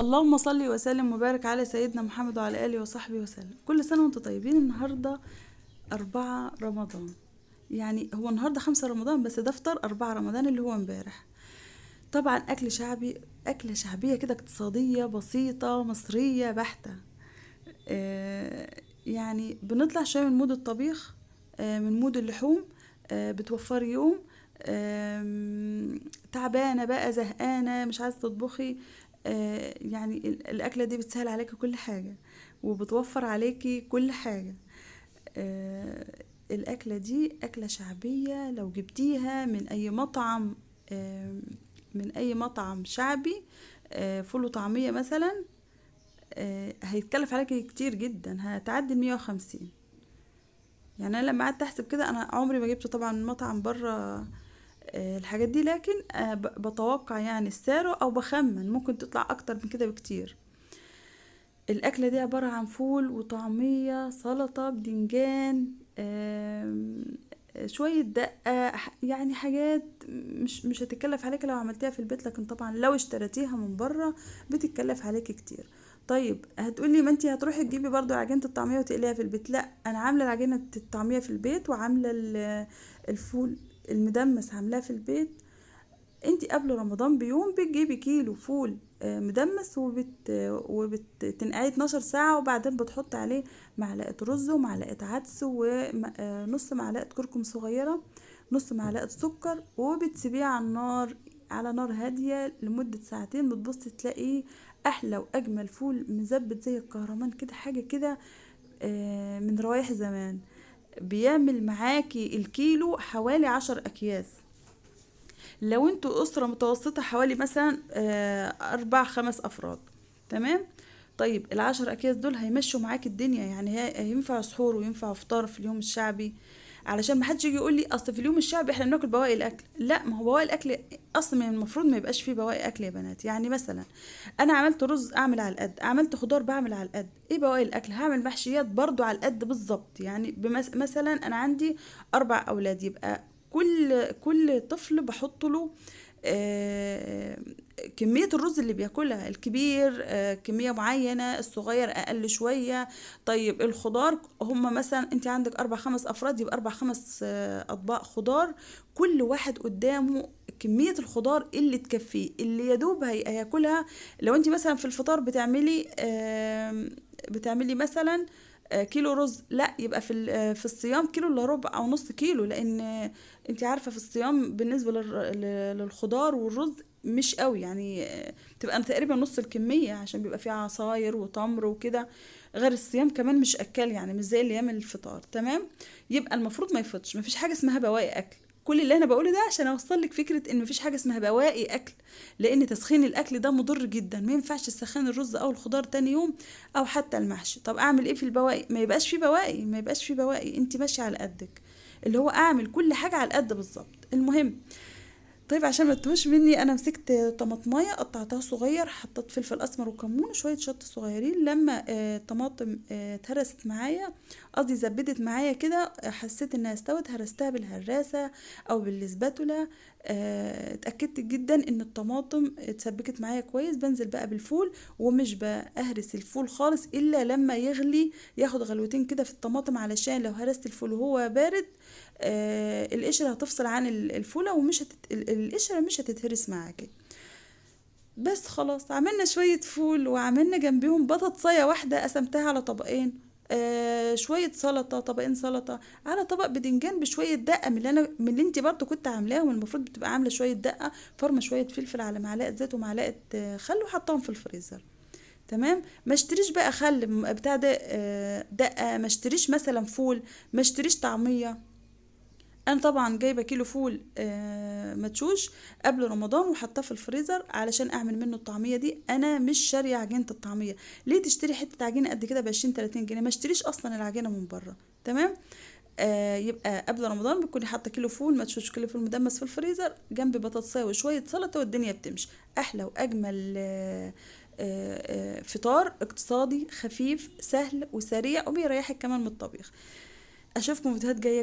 اللهم صل وسلم وبارك على سيدنا محمد وعلى آله وصحبه وسلم. كل سنة وانتم طيبين. النهاردة 4 رمضان، يعني هو النهاردة 5 رمضان بس ده فطار 4 رمضان اللي هو امبارح. طبعا أكل شعبي، أكلة شعبية كده اقتصادية بسيطة مصرية بحتة. يعني بنطلع شوية من مود الطبيخ، من مود اللحوم. بتوفر يوم. تعبانة بقى زهقانة مش عايزة تطبخي، يعني الأكلة دي بتسهل عليكي كل حاجة وبتوفر عليكي كل حاجة. الأكلة دي أكلة شعبية، لو جبتيها من أي مطعم، من أي مطعم شعبي، فول وطعمية مثلا، هيتكلف عليكي كتير جدا، هتعدي 150. يعني أنا لما قعدت أحسب كده، أنا عمري ما جبت طبعا من مطعم برا الحاجات دي، لكن بتوقع يعني السعر او بخمن ممكن تطلع اكتر من كده بكتير. الاكله دي عباره عن فول وطعميه سلطه بدنجان، شويه دقه، يعني حاجات مش هتكلف عليك لو عملتيها في البيت، لكن طبعا لو اشتريتيها من بره بتتكلف عليك كتير. طيب هتقولي ما انتي هتروحي تجيبي برضو عجينه الطعميه وتقليها في البيت. لا، انا عامله عجينه الطعميه في البيت، وعامله الفول المدمس عاملاه في البيت. انتي قبل رمضان بيوم بتجيبي كيلو فول مدمس، وبتنقعيه 12 ساعة، وبعدين بتحط عليه معلقة رز ومعلقة عدس ونص معلقة كركم صغيرة، نص معلقة سكر، وبتسيبيه على النار، على نار هادية لمدة ساعتين. بتبصي تلاقيه أحلى وأجمل فول مزبت زي الكهرمان كده، حاجة كده من روايح زمان. بيعمل معاكي الكيلو حوالي 10 أكياس. لو انتوا أسرة متوسطة حوالي مثلا 4 5 أفراد، تمام. طيب ال10 أكياس دول هيمشوا معاك الدنيا، يعني هينفع سحور وينفع فطار في اليوم الشعبي. علشان ما حدش يجي يقول لي اصل في اليوم الشعبي احنا بناكل بواقي الاكل. لا، ما هو بواقي الاكل اصلا المفروض ما يبقاش فيه بواقي اكل يا بنات. يعني مثلا انا عملت رز اعمل على القد، عملت خضار بعمل على القد. ايه بواقي الاكل؟ هعمل محشيات برضو على القد بالظبط. يعني مثلا انا عندي 4 اولاد، يبقى كل طفل بحط له آه، كمية الرز اللي بياكلها. الكبير كمية معينة، الصغير أقل شوية. طيب الخضار، هما مثلا انت عندك 4 5 أفراد، يبقى 4 5 أطباق خضار. كل واحد قدامه كمية الخضار اللي تكفيه، اللي يدوب هياكلها. لو انت مثلا في الفطار بتعملي مثلا كيلو رز، لا يبقى في الصيام كيلو الا ربع او نص كيلو، لان انت عارفه في الصيام بالنسبه للخضار والرز مش قوي، يعني بتبقى تقريبا نص الكميه، عشان بيبقى فيه عصاير وتمر وكده. غير الصيام كمان مش اكل، يعني مش زي الايام الفطار، تمام. يبقى المفروض ما يفوتش، مفيش حاجه اسمها بواقي اكل. كل اللي انا بقوله ده عشان اوصل لك فكره ان مفيش حاجه اسمها بواقي اكل، لان تسخين الاكل ده مضر جدا. ما ينفعش تسخن الرز او الخضار تاني يوم، او حتى المحشي. طب اعمل ايه في البواقي؟ ما يبقاش في بواقي، ما يبقاش في بواقي، انت ماشيه على قدك، اللي هو اعمل كل حاجه على القد بالظبط. المهم، طيب عشان ما تتوهش مني، انا مسكت طماطمايه قطعتها صغير، حطيت فلفل اسمر وكمون وشويه شطه صغيرين. لما الطماطم اتهرست معايا، قصدي زبدت معايا كده، حسيت انها استوت، هرستها بالهراسه او بالسباتولا. اتاكدت جدا ان الطماطم اتسبكت معايا كويس. بنزل بقى بالفول، ومش بهرس الفول خالص الا لما يغلي، ياخد غلوتين كده في الطماطم، علشان لو هرست الفول وهو بارد القشرة هتفصل عن الفولة، القشرة مش هتتهرس معاكي. بس خلاص، عملنا شوية فول، وعملنا جنبيهم بطاطساية واحدة قسمتها على طبقين، شوية سلطة، طبقين سلطة، على طبق بدنجان بشوية دقة من اللي انت برضو كنت عاملاهم. المفروض بتبقى عاملة شوية دقة، فرمة شوية فلفل على معلقة زيت ومعلقة خل، وحطهم في الفريزر، تمام. ما اشتريش بقى خل بتاع ده دقة، ما اشتريش مثلا فول، ما اشتريش طعمية. انا طبعا جايبه كيلو فول مدشوش قبل رمضان، وحطاه في الفريزر علشان اعمل منه الطعميه دي. انا مش شاريه عجينه الطعميه. ليه تشتري حته عجينه قد كده ب20 30 جنيه؟ ما اشتريش اصلا العجينه من بره، تمام. يبقى قبل رمضان بتكوني حاطه كيلو فول مدشوش، كيلو فول مدمس في الفريزر، جنب بطاطسايه وشويه سلطه، والدنيا بتمشي. احلى واجمل فطار اقتصادي خفيف سهل وسريع، وبيريحك كمان من الطبيخ. اشوفكم فيديوهات جايه